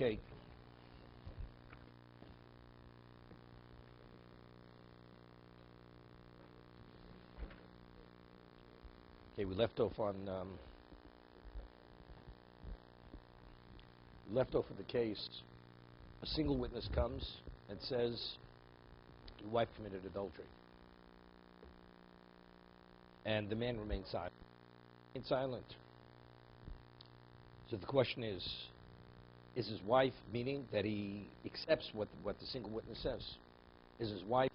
Okay. Okay, we left off on the case. A single witness comes and says your wife committed adultery, and the man remains silent. So the question is his wife, meaning that he accepts what the single witness says? Is his wife,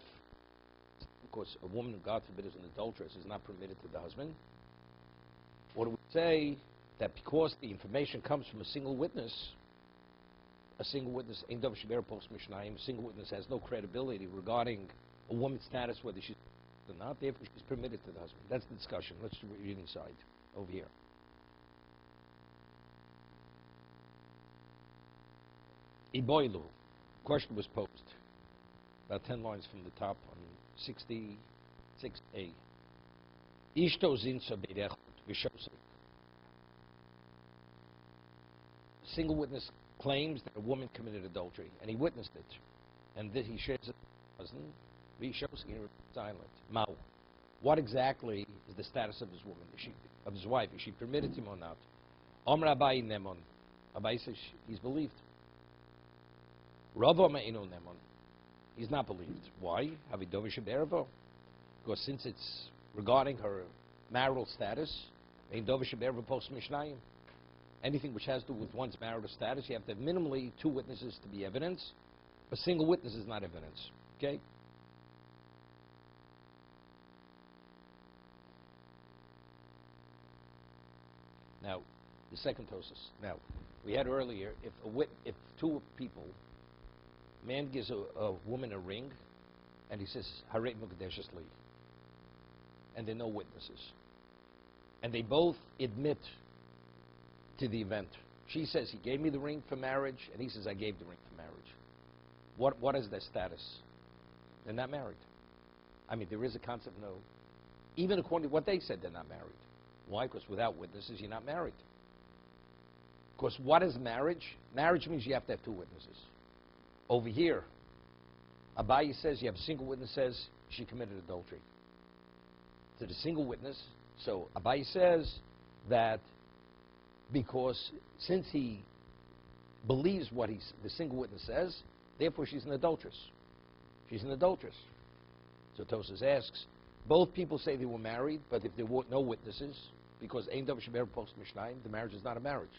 of course, a woman, God forbid, is an adulteress, is not permitted to the husband? Or do we say that because the information comes from a single witness, a single witness has no credibility regarding a woman's status, whether she's or not, therefore she's permitted to the husband? That's the discussion. Let's read inside, over here. Iboilu. Question was posed. About 10 lines from the top on 66a. Ishto zinsa berechut v'shosek. Single witness claims that a woman committed adultery, and he witnessed it. And that he shares it with his husband. V'shosek, and silent. Mao. What exactly is the status of his woman? Of his wife? Is she permitted him or not? Amr Abayi Nemon. Abayi says he's believed. Rava Me'ino Nemon. He's not believed. Why? Because since it's regarding her marital status, anything which has to do with one's marital status, you have to have minimally 2 witnesses to be evidence. A single witness is not evidence. Okay? Now, the second tosis. Now, we had earlier, if 2 people, man gives a woman a ring, and he says, Harei Mukadeshes Li. And there are no witnesses. And they both admit to the event. She says, he gave me the ring for marriage, and he says, I gave the ring for marriage. What is their status? They're not married. I mean, there is a concept, no. Even according to what they said, they're not married. Why? Because without witnesses, you're not married. Because what is marriage? Marriage means you have to have 2 witnesses. Over here, Abayi says you have a single witness says she committed adultery. To the single witness, so Abayi says that because since he believes what the single witness says, therefore she's an adulteress. She's an adulteress. So Tosas asks, both people say they were married, but if there were no witnesses, because Ein Davar Sheber Post Mishnayim, the marriage is not a marriage.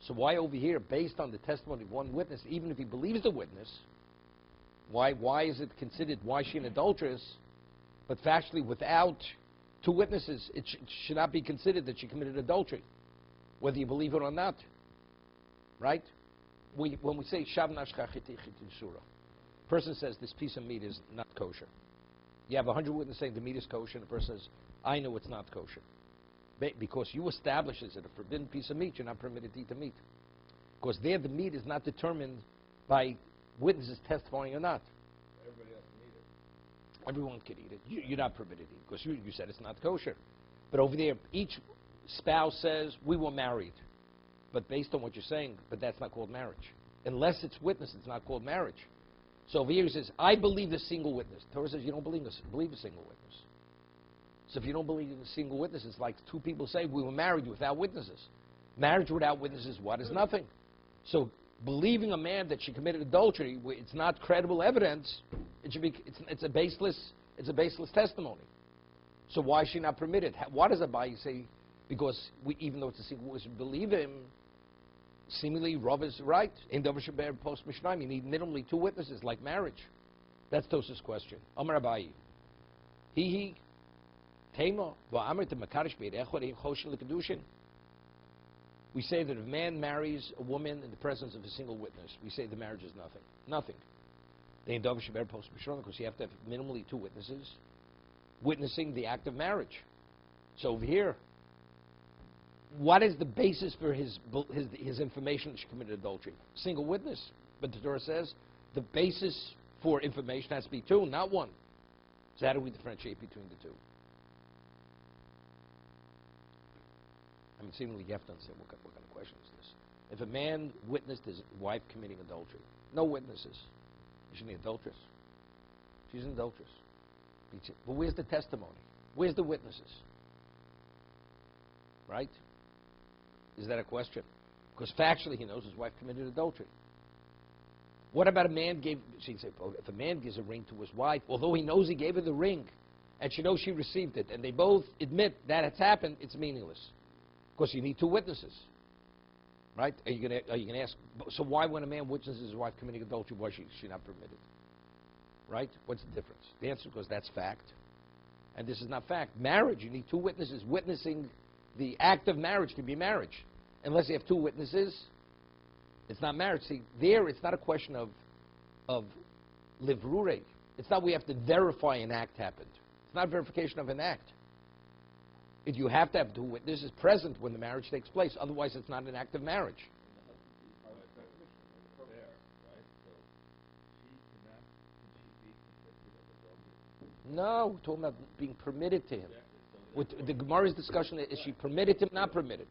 So why over here, based on the testimony of one witness, even if he believes the witness, why is it considered, why is she an adulteress? But factually, without 2 witnesses, it should not be considered that she committed adultery, whether you believe it or not. Right? When we say Shav Nashcha Chiti Sura, person says this piece of meat is not kosher. You have 100 witnesses saying the meat is kosher, and the person says, I know it's not kosher. Because you establish it's a forbidden piece of meat, you're not permitted to eat the meat. Because there the meat is not determined by witnesses testifying or not. Everybody else can eat it. Everyone can eat it. You're not permitted to eat it because you said it's not kosher. But over there, each spouse says, we were married. But based on what you're saying, but that's not called marriage. Unless it's witness, it's not called marriage. So over here he says, I believe the single witness. Torah says you don't believe a single witness. So if you don't believe in a single witness, it's like 2 people say we were married without witnesses. Marriage without witnesses, what is nothing? So believing a man that she committed adultery, it's not credible evidence. It should be. It's a baseless testimony. So why is she not permitted? What does Abayi say? Because even though it's a single witness, believe him. Seemingly, Rav is right. In Davar Sheber Post Mishnayim, you need minimally 2 witnesses, like marriage. That's Tos's question. Amar Abayi. He. We say that if a man marries a woman in the presence of a single witness, we say the marriage is nothing. Nothing. Because you have to have minimally 2 witnesses witnessing the act of marriage. So over here, what is the basis for his information that she committed adultery? Single witness. But the Torah says the basis for information has to be 2, not 1. So how do we differentiate between the 2? I mean, seemingly you have to understand what kind of question is this. If a man witnessed his wife committing adultery, no witnesses. Is she an adulteress? She's an adulteress. But where's the testimony? Where's the witnesses? Right? Is that a question? Because factually he knows his wife committed adultery. What about a man gave, she'd say, oh, if a man gives a ring to his wife, although he knows he gave her the ring, and she knows she received it, and they both admit that it's happened, it's meaningless. Because you need two witnesses. Right? Are you gonna ask, so why when a man witnesses his wife committing adultery, why is she not permitted? Right? What's the difference? The answer is because that's fact. And this is not fact. Marriage, you need two witnesses. Witnessing the act of marriage can be marriage. Unless you have two witnesses, it's not marriage. See, there it's not a question of livrure. It's not we have to verify an act happened. It's not verification of an act. You have to have two witnesses present when the marriage takes place. Otherwise, it's not an act of marriage. No, we're talking about being permitted to him. With the Gemara's discussion, is she permitted him, not permitted?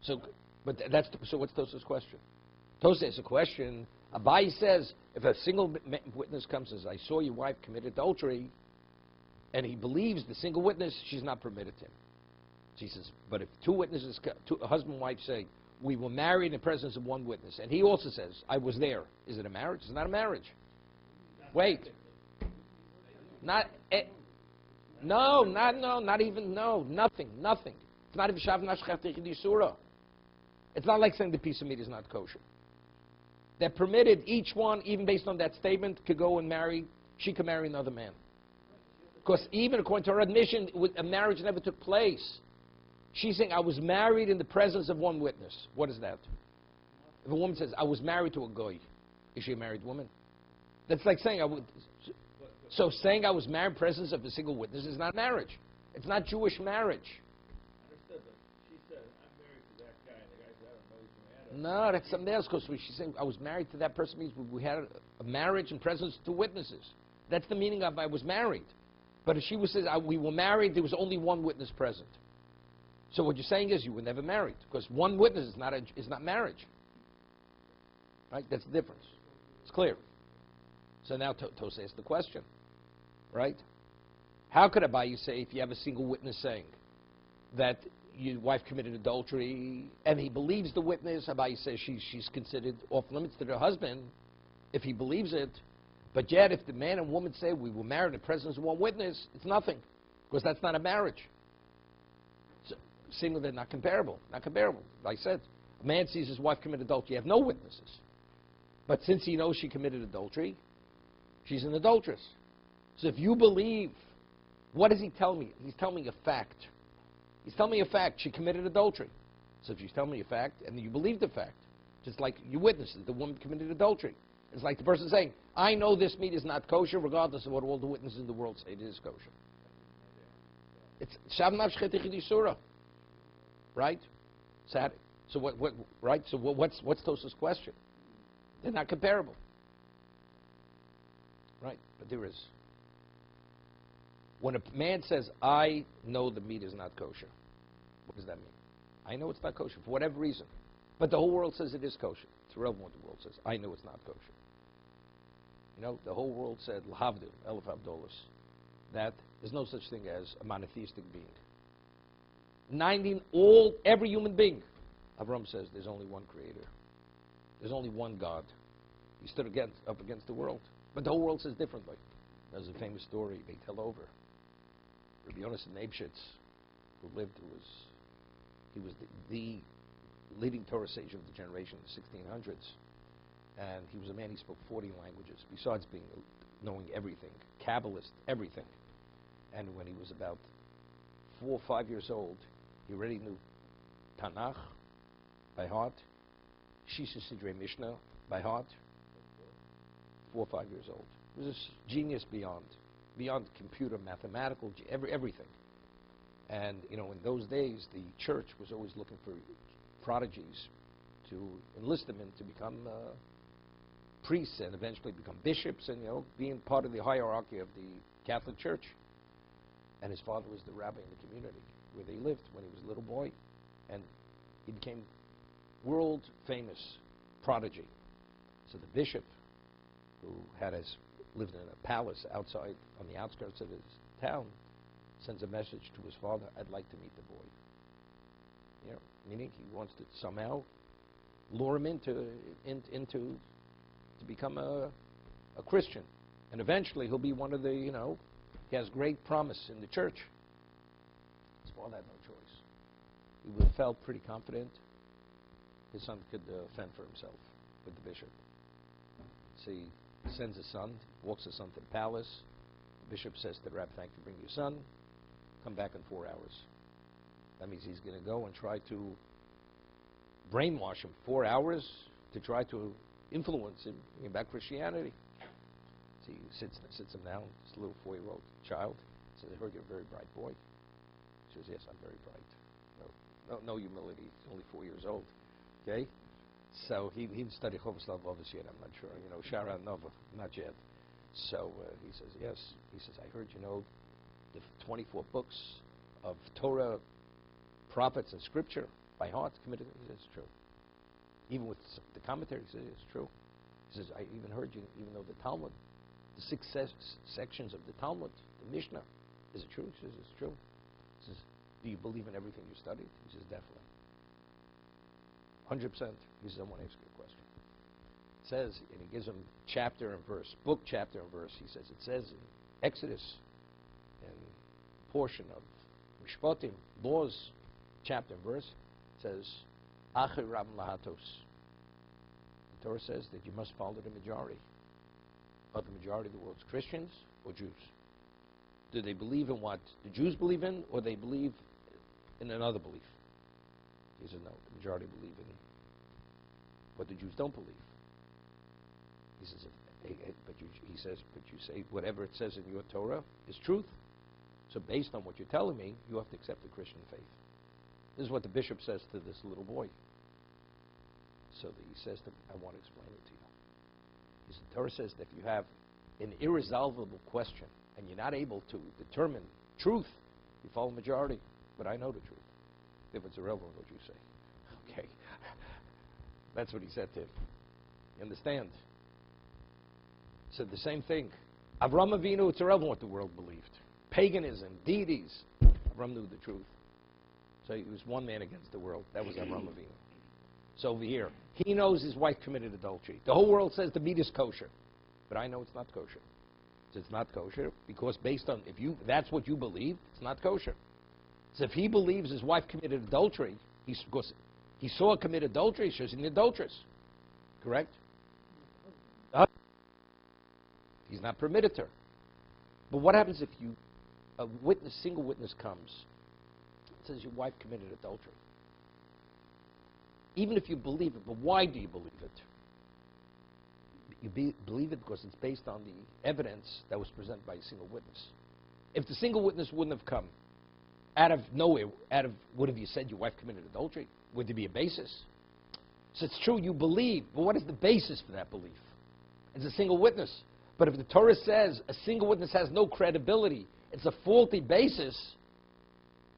So what's Tosa's question? Tosa is a question. Abai says, if a single witness comes and says, I saw your wife commit adultery, and he believes the single witness, she's not permitted to him. She says, but if two witnesses, a husband and wife say, we were married in the presence of one witness, and he also says, I was there. Is it a marriage? It's not a marriage. Wait. Not even nothing. It's not even shav nashchet yisura. It's not like saying the piece of meat is not kosher. They're permitted, each one, even based on that statement, could go and marry, she could marry another man. Because even according to her admission, a marriage never took place. She's saying, I was married in the presence of one witness. What is that? If a woman says, I was married to a goy, is she a married woman? That's like saying, so saying I was married in presence of a single witness is not marriage. It's not Jewish marriage. Understood, but she said, I'm married to that guy, and the guy said, I don't know he's married. No, that's something else, because she's saying I was married to that person means we had a marriage in presence of two witnesses. That's the meaning of I was married. But if she says we were married, there was only one witness present. So what you're saying is you were never married, because one witness is not marriage. Right? That's the difference. It's clear. So now Tosa asks the question. Right? How could Abaye say if you have a single witness saying that your wife committed adultery and he believes the witness, Abaye says she's considered off limits to her husband if he believes it, but yet if the man and woman say we were married in the presence of one witness, it's nothing, because that's not a marriage. So, seemingly they're not comparable. Not comparable. Like I said, a man sees his wife commit adultery, you have no witnesses. But since he knows she committed adultery, she's an adulteress. So if you believe, what does he tell me? He's telling me a fact. He's telling me a fact. She committed adultery. So if she's telling me a fact, and you believe the fact, just like you witnessed it, the woman committed adultery. It's like the person saying, I know this meat is not kosher, regardless of what all the witnesses in the world say it is kosher. It's shav nashchet yisura. Right? So what? Right? So what's Tosa's question? They're not comparable. Right? But there is. When a man says, I know the meat is not kosher, what does that mean? I know it's not kosher for whatever reason. But the whole world says it is kosher. It's irrelevant what the world says. I know it's not kosher. You know, the whole world said, L'havdil, Elef Abdolos, that there's no such thing as a monotheistic being. Every human being, Avram says, there's only one creator. There's only one God. He stood up against the world. But the whole world says differently. There's a famous story they tell over. Rabbi Yonasan Eibshitz, who lived, he was the leading Torah sage of the generation in the 1600s. And he was a man, he spoke 40 languages, besides knowing everything, Kabbalist, everything. And when he was about 4 or 5 years old, he already knew Tanakh by heart, Shisa Sidrei Mishnah by heart, 4 or 5 years old. He was a genius beyond computer, mathematical, everything. And, you know, in those days, the church was always looking for prodigies to enlist them in to become priests and eventually become bishops and, you know, being part of the hierarchy of the Catholic Church. And his father was the rabbi in the community where they lived when he was a little boy. And he became world famous prodigy. So the bishop, who lived in a palace outside on the outskirts of his town, sends a message to his father, "I'd like to meet the boy." You know, meaning he wants to somehow lure him into to become a Christian, and eventually he'll be one of the, you know, he has great promise in the church. His father had no choice. He felt pretty confident his son could fend for himself with the bishop. So he sends his son, walks his son to the palace. The bishop says to the rabbi, "Thank you for bringing your son. Come back in 4 hours." That means he's going to go and try to brainwash him 4 hours to try to influence him back Christianity. So he sits him down, this little 4-year-old child. He says, "I heard you're a very bright boy." He says, "Yes, I'm very bright." No humility. He's only 4 years old. Okay? So he didn't study Chovos Halevavos yet, I'm not sure. You know, Shara Nova, not yet. So he says, "Yes." He says, "I heard you know the 24 books of Torah, prophets, and scripture by heart committed." He says, "It's true." Even with the commentaries, he says, "It's true." He says, "I even heard you, even though the Talmud, the 6 sections of the Talmud, the Mishnah, is it true?" He says, "It's true." He says, "Do you believe in everything you studied?" He says, "Definitely." 100%. He says, "I want to ask you a question." It says, and he gives him chapter and verse, book, chapter, and verse. He says, it says in Exodus, in portion of Mishpatim, laws, chapter and verse, it says, "Achiram lahatos." The Torah says that you must follow the majority. Are the majority of the world's Christians or Jews? Do they believe in what the Jews believe in, or they believe in another belief? He says, "No, the majority believe in what the Jews don't believe." He says, but you say whatever it says in your Torah is truth. So based on what you're telling me, you have to accept the Christian faith. This is what the bishop says to this little boy. So he says to him, "I want to explain it to you." He said, the Torah says that if you have an irresolvable question and you're not able to determine truth, you follow majority. But I know the truth. If it's irrelevant what you say. Okay. That's what he said to him. You understand? Said the same thing. Avram Avinu, it's irrelevant what the world believed. Paganism, deities. Avram knew the truth. So he was one man against the world. That was Avram Avinu. So over here, he knows his wife committed adultery. The whole world says the meat is kosher. But I know it's not kosher. So it's not kosher because based on, that's what you believe, it's not kosher. So if he believes his wife committed adultery, because he saw her commit adultery, she's an adulteress. Correct? He's not permitted her. But what happens if a single witness comes and says your wife committed adultery? Even if you believe it, but why do you believe it? You believe it because it's based on the evidence that was presented by a single witness. If the single witness wouldn't have come, out of nowhere, what have you said your wife committed adultery? Would there be a basis? So it's true you believe, but what is the basis for that belief? It's a single witness. But if the Torah says a single witness has no credibility, it's a faulty basis,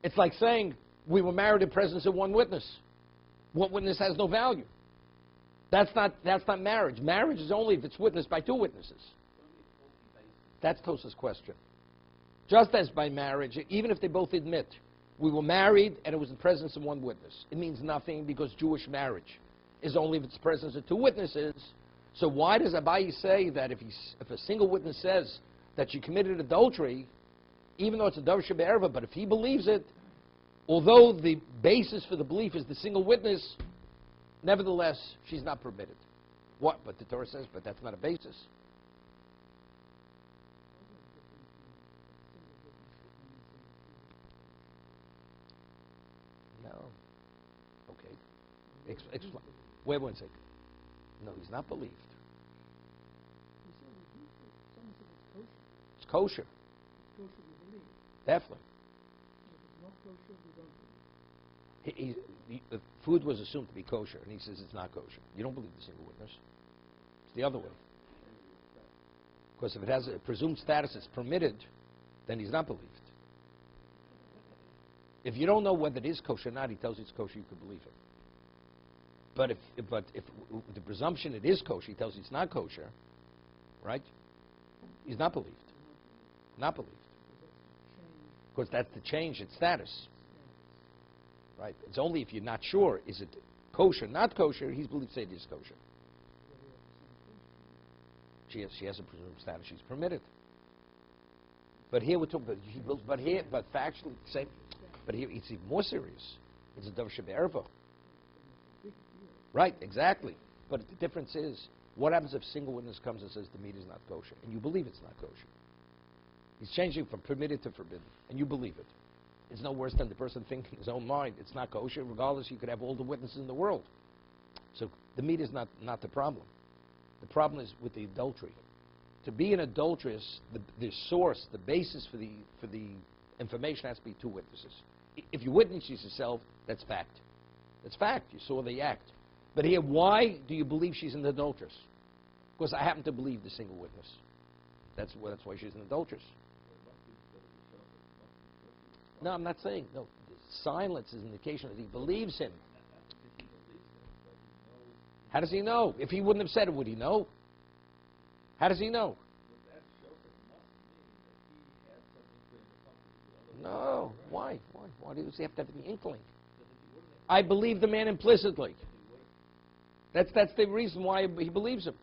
it's like saying we were married in presence of one witness. One witness has no value. That's not marriage. Marriage is only if it's witnessed by 2 witnesses. That's Tosa's question. Just as by marriage, even if they both admit, we were married and it was in presence of one witness, it means nothing because Jewish marriage is only if it's the presence of 2 witnesses. So why does Abaye say that if a single witness says that she committed adultery, even though it's a davar shebe'erva, but if he believes it, although the basis for the belief is the single witness, nevertheless, she's not permitted. What? But the Torah says, but that's not a basis. No. Okay. Explain. Wait one second. No, he's not believed. It's kosher. Definitely. The food was assumed to be kosher, and he says it's not kosher. You don't believe the single witness. It's the other way. Because if it has a presumed status, it's permitted, then he's not believed. If you don't know whether it is kosher or not, he tells you it's kosher, you could believe it. But if the presumption it is kosher, he tells you it's not kosher, right? He's not believed. Not believed. Because that's the change in status. Right? It's only if you're not sure, is it kosher, not kosher, he's believed say it is kosher. She has a presumed status, she's permitted. But here we're talking but factually, same. But here it's even more serious. It's a davar shebe'erva. Right, exactly. But the difference is, what happens if a single witness comes and says the meat is not kosher, and you believe it's not kosher? He's changing from permitted to forbidden, and you believe it. It's no worse than the person thinking in his own mind it's not kosher. Regardless, you could have all the witnesses in the world. So the meat is not the problem. The problem is with the adultery. To be an adulteress, the source, the basis for the information has to be two witnesses. If you witness yourself, that's fact. That's fact. You saw the act. But here, why do you believe she's an adulteress? Because I happen to believe the single witness. That's why she's an adulteress. No, I'm not saying. No, silence is an indication that he believes him. How does he know? If he wouldn't have said it, would he know? How does he know? No. Why? Why does he have to have the inkling? I believe the man implicitly. That's the reason why he believes him.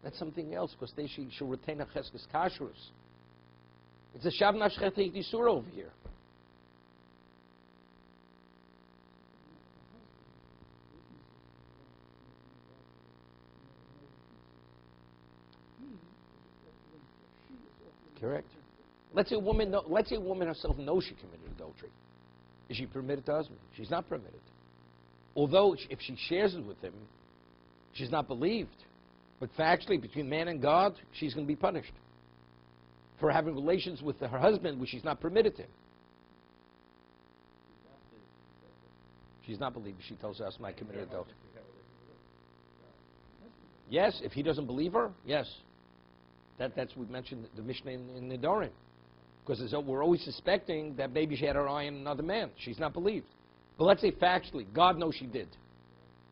That's something else, because she'll retain a cheskes kashrus. It's a shav nafshchet yisur over here. Correct. Let's say a woman herself knows she committed adultery. Is she permitted to husband? She's not permitted. Although if she shares it with him, she's not believed. But factually, between man and God, she's going to be punished for having relations with her husband, which she's not permitted to. She's not believed. She tells us, I committed adultery. Yes, if he doesn't believe her, yes. That's we mentioned the Mishnah in Nidorim. Because we're always suspecting that maybe she had her eye on another man. She's not believed. But let's say factually, God knows she did.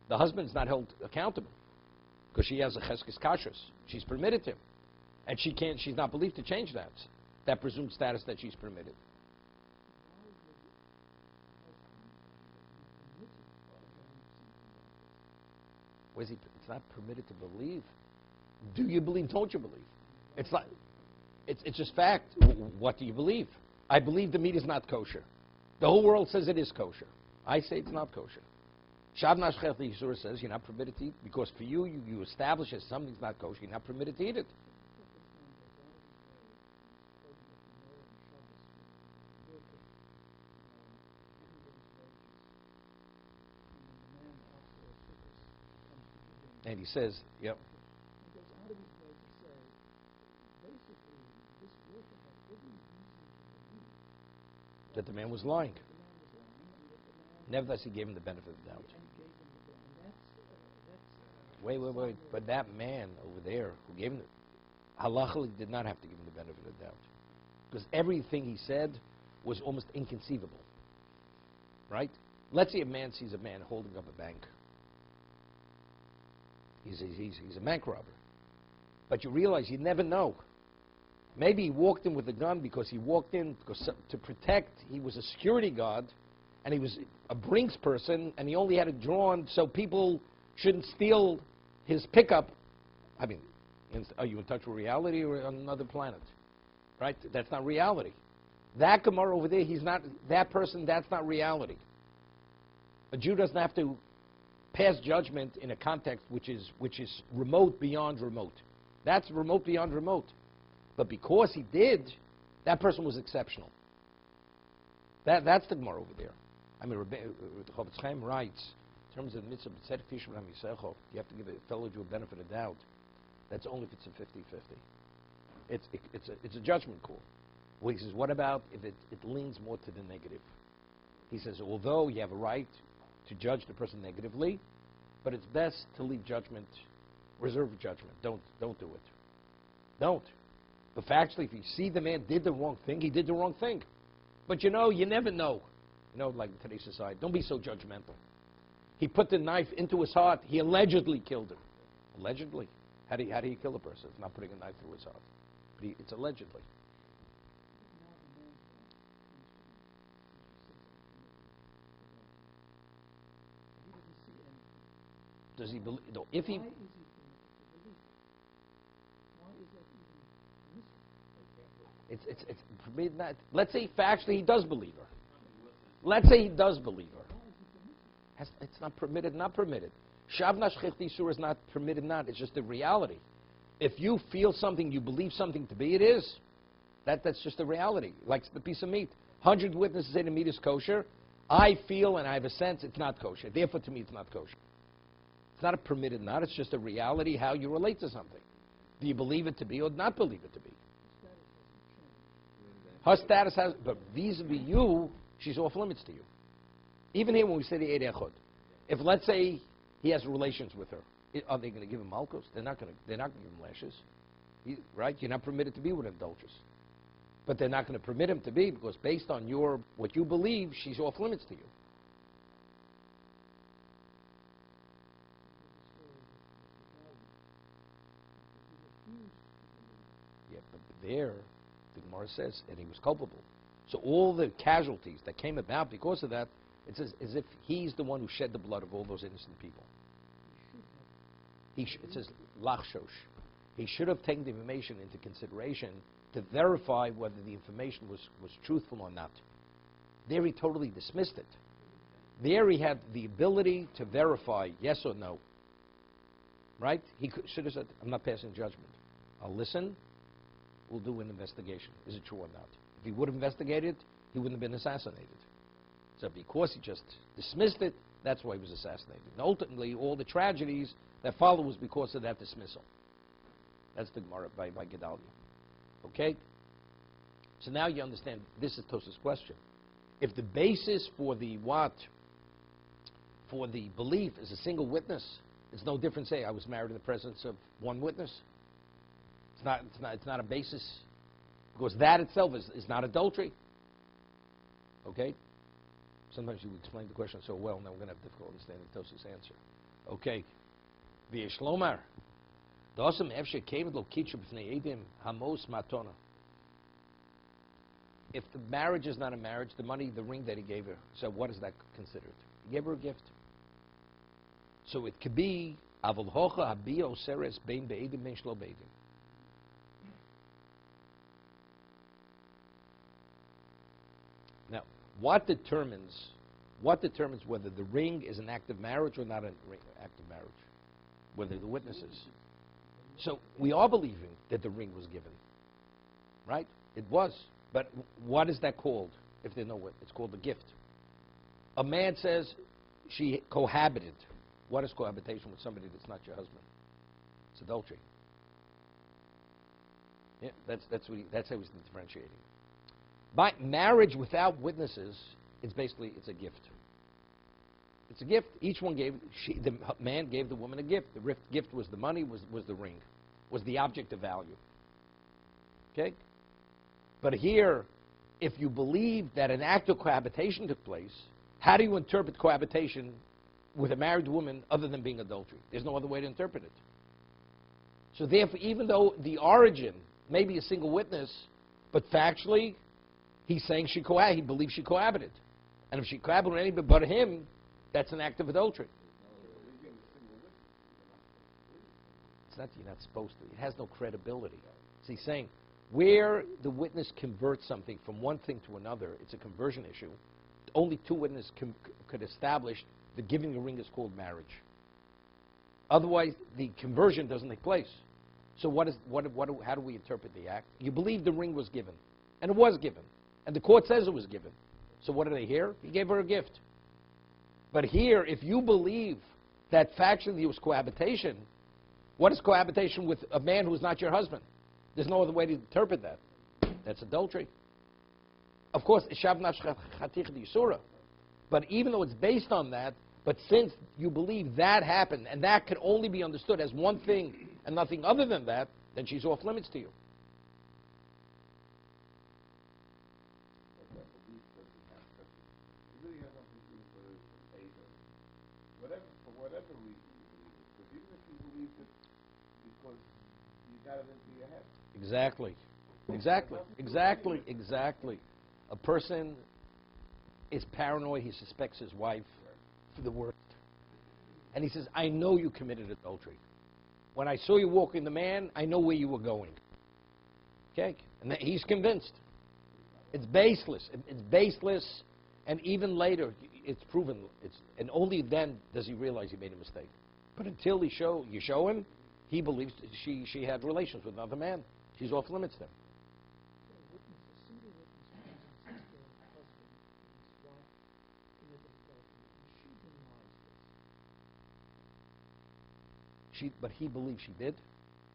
The husband's not held accountable because she has a cheskes kashrus. She's permitted to. And she's not believed to change that presumed status that she's permitted. It's not permitted to believe. Do you believe? Don't you believe? It's not. It's just fact. What do you believe? I believe the meat is not kosher. The whole world says it is kosher. I say it's not kosher. Shav nashchet yisur says you're not permitted to eat because for you establish that something's not kosher. You're not permitted to eat it. And he says, yep. That the man was lying. Nevertheless, he gave him the benefit of the doubt. Wait. But that man over there who gave him halachically did not have to give him the benefit of the doubt. Because everything he said was almost inconceivable. Right? Let's say a man sees a man holding up a bank. He's a bank robber. But you realize you never know. Maybe he walked in with a gun because he walked in because to protect, he was a security guard, and he was a Brinks person, and he only had it drawn so people shouldn't steal his pickup. I mean, are you in touch with reality or on another planet? Right? That's not reality. That Gemara over there, he's not, that person, that's not reality. A Jew doesn't have to pass judgment in a context which is remote beyond remote. That's remote beyond remote. But because he did, that person was exceptional. That's the Gemara over there. I mean, the Chofetz Chaim writes, in terms of the mitzvah, you have to give a fellow Jew a benefit of doubt. That's only if it's a 50-50. It's a judgment call. Well, he says, what about if it leans more to the negative? He says, although you have a right to judge the person negatively, but it's best to leave judgment, reserve judgment. Don't do it. Don't. But factually, if you see the man did the wrong thing, he did the wrong thing. But you never know. Like in today's society, don't be so judgmental. He put the knife into his heart. He allegedly killed him. Allegedly. How do you kill a person? It's not putting a knife through his heart. But it's allegedly. Does he believe? No, if he. It's forbidden not. Let's say factually he does believe her. Let's say he does believe her. It's not permitted, not permitted. Shavna shchichti isur is not permitted, not. It's just the reality. If you feel something, you believe something to be, it is. That's just the reality. Like the piece of meat. 100 witnesses say the meat is kosher. I feel and I have a sense it's not kosher. Therefore, to me, it's not kosher. It's not a permitted not. It's just a reality how you relate to something. Do you believe it to be or not believe it to be? Her status has, but vis-a-vis you, she's off limits to you. Even here when we say the Eid Echad. If let's say he has relations with her, are they going to give him malchus? They're not going to give him lashes. Right? You're not permitted to be with an adulteress. But they're not going to permit him to be because based on what you believe, she's off limits to you. Yeah, but there, the Gemara says, and he was culpable. So all the casualties that came about because of that, it's as if he's the one who shed the blood of all those innocent people. It says, lachshosh. He should have taken the information into consideration to verify whether the information was truthful or not. There he totally dismissed it. There he had the ability to verify yes or no. Right? He should have said, I'm not passing judgment. I'll listen. We'll do an investigation. Is it true or not? If he would have investigated, he wouldn't have been assassinated. So because he just dismissed it, that's why he was assassinated. And ultimately, all the tragedies that follow was because of that dismissal. That's the Gemara by Gedalia. Okay? So now you understand, this is Tosaf's question. If the basis for the belief is a single witness, it's no different say I was married in the presence of one witness. It's not a basis, because that itself is not adultery. Okay? Sometimes you explain the question so well, now we're going to have difficulty understanding Tosaf's answer. Okay. V'yeshlomar. Da'asam efshe kevet lo kitchu b'fnei edim hamos matona. If the marriage is not a marriage, the money, the ring that he gave her, so what is that considered? He gave her a gift. So it could be avol hocha habio seres bein be'edim bein shlo be'edim. Now, what determines whether the ring is an act of marriage or not an act of marriage? Whether the witnesses. So we are believing that the ring was given, right? It was. But what is that called? If they know what it's called, a gift. A man says she cohabited. What is cohabitation with somebody that's not your husband? It's adultery. Yeah, that's how he's differentiating. By marriage without witnesses, it's a gift. It's a gift. Each one the man gave the woman a gift. The gift was the money, was the ring, was the object of value. Okay? But here, if you believe that an act of cohabitation took place, how do you interpret cohabitation with a married woman other than being adultery? There's no other way to interpret it. So therefore, even though the origin may be a single witness, but factually, he's saying he believes she cohabited. And if she cohabited with anybody but him, that's an act of adultery. It's not, you're not supposed to. It has no credibility. So he's saying, where the witness converts something from one thing to another, it's a conversion issue. Only two witnesses could establish the giving the ring is called marriage. Otherwise, the conversion doesn't take place. So how do we interpret the act? You believe the ring was given, and it was given, and the court says it was given. So what do they hear? He gave her a gift. But here, if you believe that factually it was cohabitation, what is cohabitation with a man who's not your husband? There's no other way to interpret that. That's adultery. Of course, but even though it's based on that, but since you believe that happened, and that can only be understood as one thing and nothing other than that, then she's off limits to you. Whatever got it into your head. Exactly. Exactly. Exactly. Exactly. A person is paranoid. He suspects his wife for the worst. And he says, I know you committed adultery. When I saw you walking the man, I know where you were going. Okay? And he's convinced. It's baseless. It's baseless. And even later, it's proven. And only then does he realize he made a mistake. But until you show him, he believes she had relations with another man. She's off limits then. But he believes she did.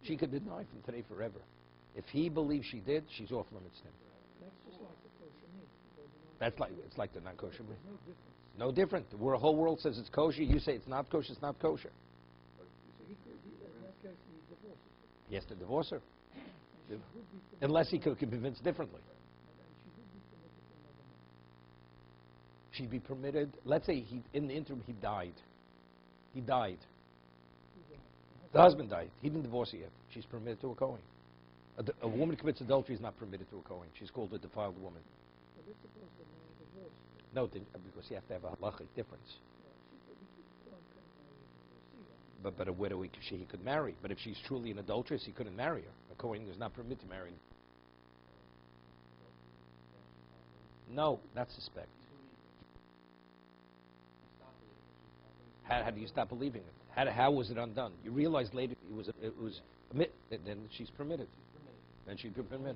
She could deny from today forever. If he believes she did, she's off limits then. That's just like the kosher meat. It's like the non-kosher meat. No different. The whole world says it's kosher. You say it's not kosher. It's not kosher. So in that case, he divorces her. He has to divorce her, She would be permitted unless he could convince differently. and she would be permitted to another man. She'd be permitted. Let's say in the interim he died. He died. The husband died. He didn't divorce her yet. She's permitted to a Kohen. A woman commits adultery is not permitted to a Kohen. She's called a defiled woman. But let's suppose the man divorced her. No, because you have to have a halachic difference. She could Kohen couldn't marry a divorcee. But a widow he could marry. But if she's truly an adulteress, he couldn't marry her. A Kohen is not permitted to marry. No, not suspect. How do you stop believing it? How was it undone? You realize later it was then she's permitted. Then she'd be permitted.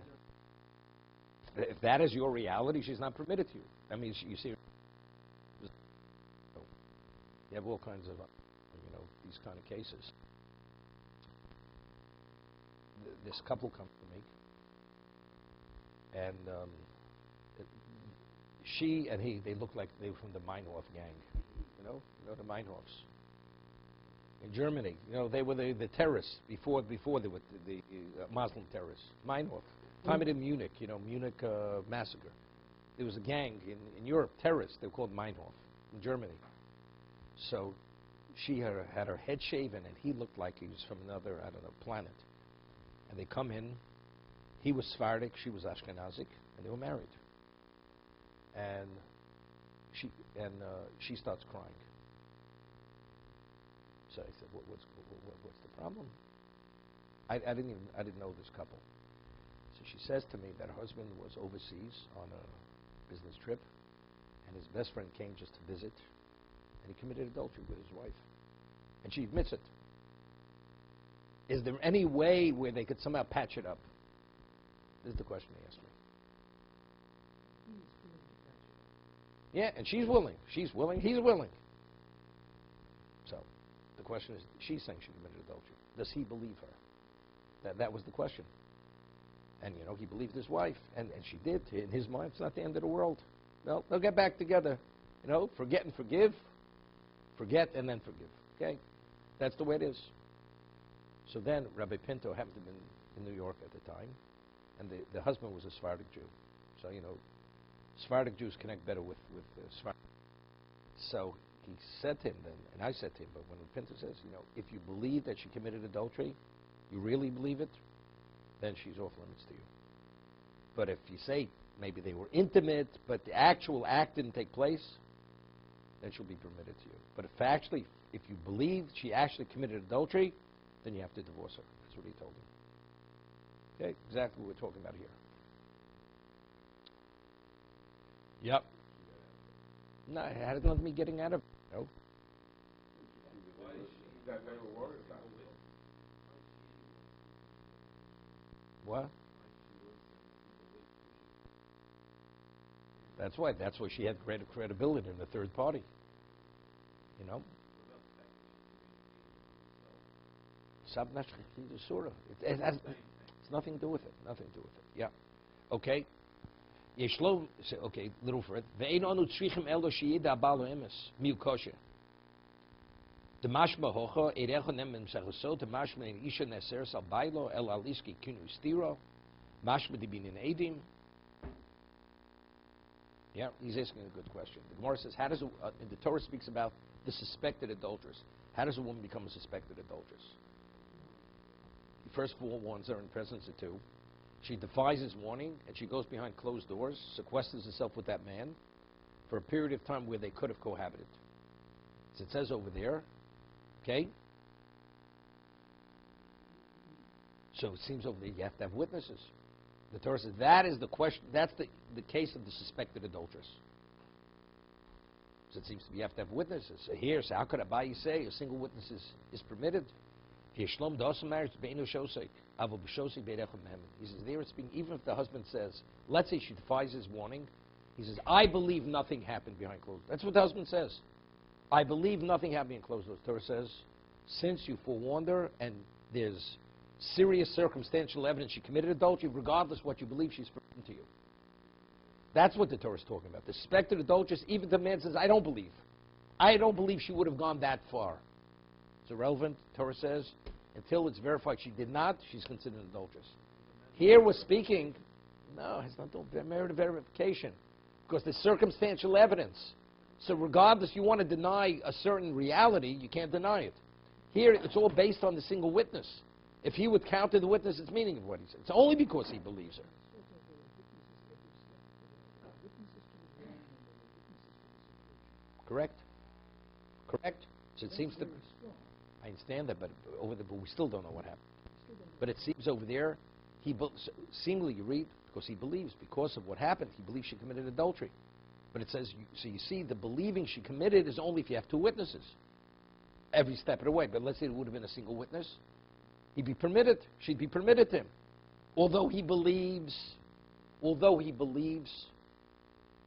If that is your reality, she's not permitted to you. I mean, you see, you have all kinds of, these kind of cases. This couple comes to me, and she and he, they look like they were from the Meinhof gang. You know the Meinhofs. In Germany, they were the terrorists before they were the Muslim terrorists. Meinhof. Time in Munich, Munich massacre. There was a gang in Europe, terrorists. They were called Meinhof in Germany. So she had her head shaven, and he looked like he was from another, planet. And they come in. He was Sephardic, she was Ashkenazic, and they were married. And she starts crying. So I said, "What's the problem?" I didn't know this couple. So she says to me that her husband was overseas on a business trip, and his best friend came just to visit, and he committed adultery with his wife, and she admits it. Is there any way where they could somehow patch it up? This is the question they asked me. Yeah, and she's willing. She's willing. He's willing. So the question is, she's saying she committed adultery. Does he believe her? That was the question. And, he believed his wife. And she did. In his mind, it's not the end of the world. No, they'll get back together. Forget and forgive. Forget and then forgive. Okay? That's the way it is. So then Rabbi Pinto happened to be in New York at the time. And the husband was a Sephardic Jew. So, Sephardic Jews connect better with Sephardic. So he said to him then, and I said to him, but when Pinto says, if you believe that she committed adultery, you really believe it, then she's off limits to you. But if you say maybe they were intimate, but the actual act didn't take place, then she'll be permitted to you. But if you believe she actually committed adultery, then you have to divorce her. That's what he told him. Okay, exactly what we're talking about here. Yep. No, it had nothing to me getting out of it. No. What? That's why. That's why she had greater credibility in the third party. It's nothing to do with it. Nothing to do with it. Yeah. Okay. Okay, little further. Ve'ein anu tzrichim elo sheyida abalo emes miu kosher. The mashma hocha erecha nem mesachosot. The mashma in isha neseres al bailo el aliski kinu stiro. Mashma dibinin edim. Yeah, he's asking a good question. The Gemara says, how does the Torah speaks about the suspected adulteress. How does a woman become a suspected adulteress? first forewarns her in presence of two. She defies his warning, and she goes behind closed doors, sequesters herself with that man for a period of time where they could have cohabited. As it says over there, okay? So it seems over there you have to have witnesses. The Torah says that is the question, that's the case of the suspected adulteress. So it seems to be you have to have witnesses. So here, so how could Abaye say a single witness is permitted? He says, there it's being, even if the husband says, let's say she defies his warning, he says, I believe nothing happened behind closed doors. That's what the husband says. I believe nothing happened behind closed doors. Torah says, since you forewarned her and there's serious circumstantial evidence she committed adultery, regardless what you believe, she's forbidden to you. That's what the Torah is talking about. The suspected adulteress, even the man says, I don't believe. I don't believe she would have gone that far. It's irrelevant, Torah says, until it's verified she did not, she's considered an adulteress. Here we're speaking, no, it's not merit of verification, because there's circumstantial evidence. So regardless, you want to deny a certain reality, you can't deny it. Here, it's all based on the single witness. If he would counter the witness, it's meaning of what he said. It's only because he believes her. Correct? Correct? So it seems to... I understand that, but we still don't know what happened. But it seems over there, seemingly you read, because he believes, because of what happened, he believes she committed adultery. But it says, so you see, the believing she committed is only if you have two witnesses. Every step of the way. But let's say it would have been a single witness. He'd be permitted. She'd be permitted to him. Although he believes,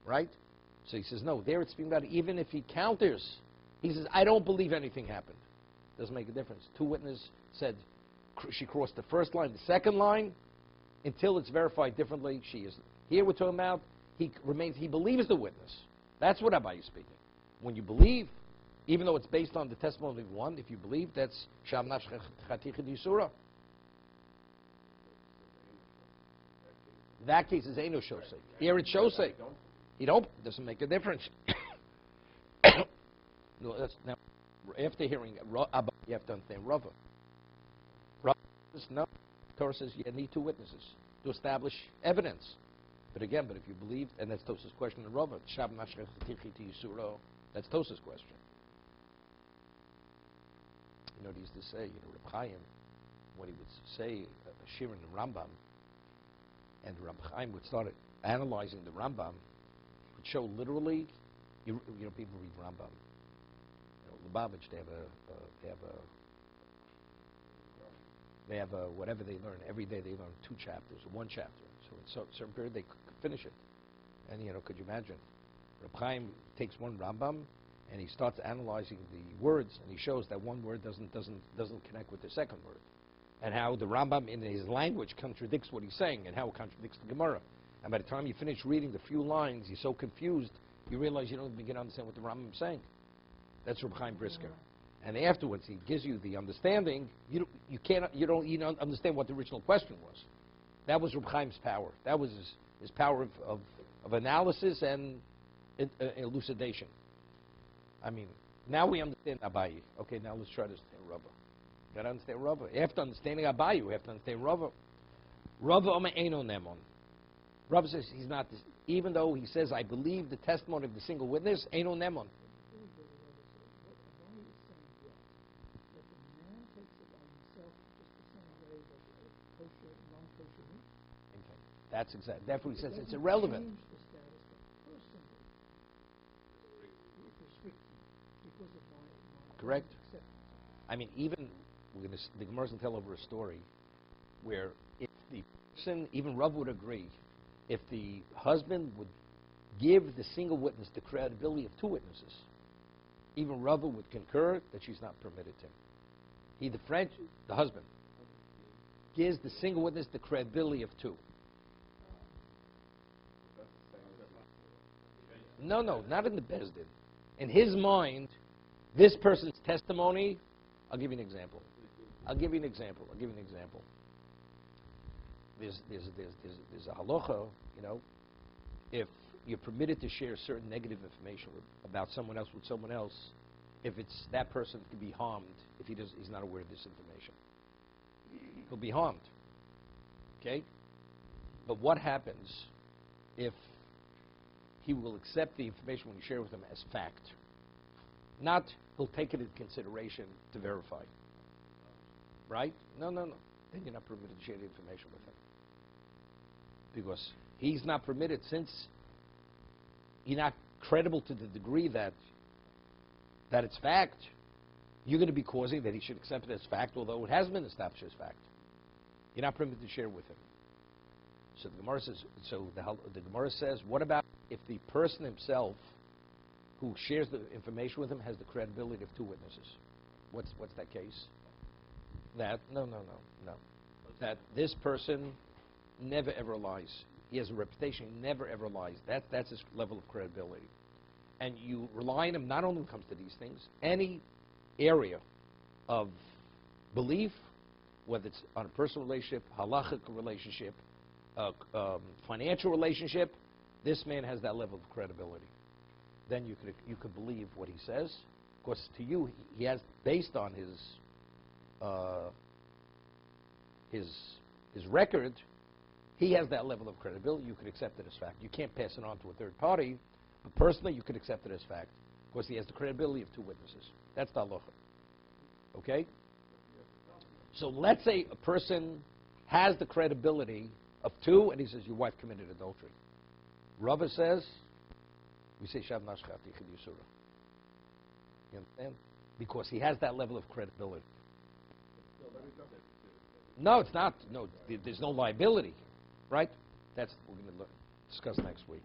right? So he says, no, there it's being about, even if he counters, he says, I don't believe anything happened. Doesn't make a difference. Two witnesses said she crossed the first line, the second line, until it's verified differently, she is. Here we're talking about, he believes the witness. That's what Abaye is speaking. When you believe, even though it's based on the testimony of one, if you believe, that's Sham Nafsh Chaticha D'Yisura. That case is Eino Shosei. Here it's Shosei. You don't, doesn't make a difference. No, now, after hearing Abaye, you have to understand Rava. Rava says, no, Torah says you need two witnesses to establish evidence. But again, if you believe, and that's Tosa's question in Rava, Sham Nafsh Chaticha D'Yisura, that's Tosa's question. You know what he used to say, Reb Chaim, when he would say a shir in the Rambam, and Reb Chaim would start analyzing the Rambam, he would show literally, people read Rambam. Lubavitch, they have a whatever they learn. Every day they learn two chapters, or one chapter. So in a certain period they finish it. And could you imagine? Reb Chaim takes one Rambam, and he starts analyzing the words, and he shows that one word doesn't connect with the second word, and how the Rambam in his language contradicts what he's saying, and how it contradicts the Gemara. And by the time you finish reading the few lines, you're so confused, you realize you don't begin to understand what the Rambam is saying. That's Reb Chaim Brisker. And afterwards, he gives you the understanding. You don't understand what the original question was. That was Reb Chaim's power. That was his power of analysis and elucidation. I mean, now we understand Abaye. Okay, now let's try to understand Rava. You got to understand Rava. After understanding Abaye, we have to understand Rava. Rava Omer Eino Nemon. Rava says he's not, even though he says, I believe the testimony of the single witness, Eino Nemon. That's exactly. Therefore, he says it's irrelevant. Correct. I mean, even the Gemara's going to tell over a story where if the person, even Rav would agree, if the husband would give the single witness the credibility of two witnesses, even Rav would concur that she's not permitted to. He, the husband, gives the single witness the credibility of two. No, not in the Beis Din. In his mind, this person's testimony, I'll give you an example. There's a halacha, if you're permitted to share certain negative information about someone else with someone else, if it's that person can be harmed if he's not aware of this information. He'll be harmed. Okay? But what happens if he will accept the information when you share with him as fact? Not he'll take it into consideration to verify. Right? No. Then you're not permitted to share the information with him. Because he's not permitted, since you're not credible to the degree that it's fact, you're going to be causing that he should accept it as fact, although it has been established as fact. You're not permitted to share with him. So the Gemara says. The Gemara says, what about if the person himself who shares the information with him has the credibility of two witnesses? What's that case? That no. That this person never ever lies. He has a reputation. He never ever lies. That's his level of credibility. And you rely on him not only when it comes to these things, any area of belief, whether it's on a personal relationship, halachic relationship, financial relationship, this man has that level of credibility. Then you could believe what he says. Of course, to you, he has, based on his record, he has that level of credibility. You could accept it as fact. You can't pass it on to a third party, but personally, you could accept it as fact. Of course, he has the credibility of two witnesses. That's the halacha. Okay? So let's say a person has the credibility of two, and he says, your wife committed adultery. Rava says, we say, Shav Nashchat Yichud Yisura. You understand? Because he has that level of credibility. No, it's not. No, there's no liability. Right? That's what we're going to discuss next week.